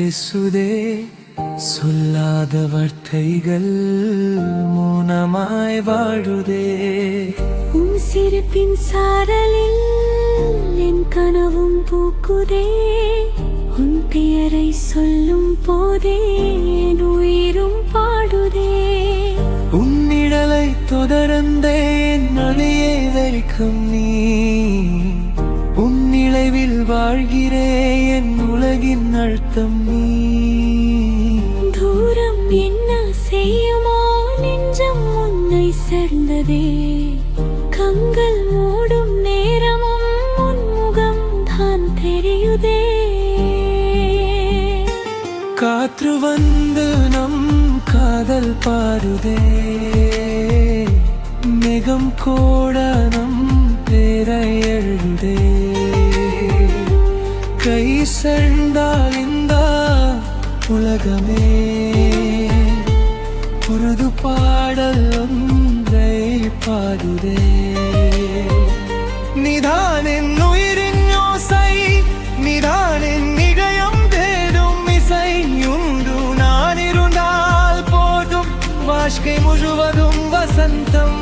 பேசுதே சொல்லாத வார்த்தைகள் மௌனமாய் வாழுதே. உன் சிரிப்பின் சாரலில் என் கனவும் பூக்குதே. உன் பெயரை சொல்லும் போதே என் உயிரும் பாடுதே. உன் நிழலை தொடர்ந்தேன் அழியே வரைக்கும் நீ. உன் நினைவில் வாழ்கிறேன் என் உலகின் அழுத்தம் நீ. தூரம் என்ன செய்யுமோ நெஞ்சம் உன்னை சேர்ந்ததே. கண்கள் மூடும் நேரமும் உன் முகம் தான் தெரியுதே. காற்று வந்து நம் காதல் பாருதே. மேகம் கூட நம் பேரை எழுதே. கை சேர்ந்தால் இந்த உலகமே புது பாடல் ஒன்றை பாடுதே. நீதான் என் உயிரின் யோசை, நீதான் என் இதயம் தேடும் இசை. உண்டு நான் இருந்தால் போதும் வாழ்க்கை முழுவதும் வசந்தம்.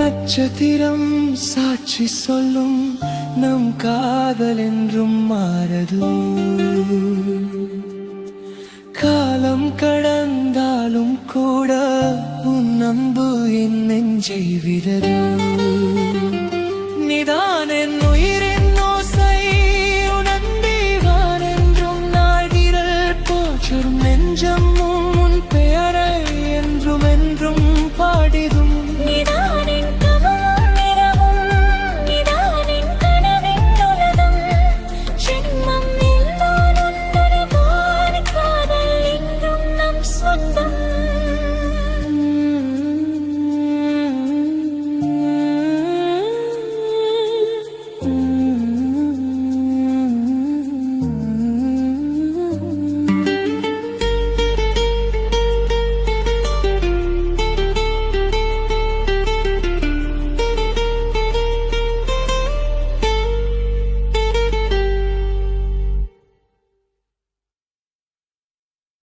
நட்சத்திரம் சாட்சி சொல்லும் நம் காதல் என்றும் மாறது. காலம் கடந்தாலும் கூட உன் அன்பு என் நெஞ்சை விரது. நீதான் என் உயிரே.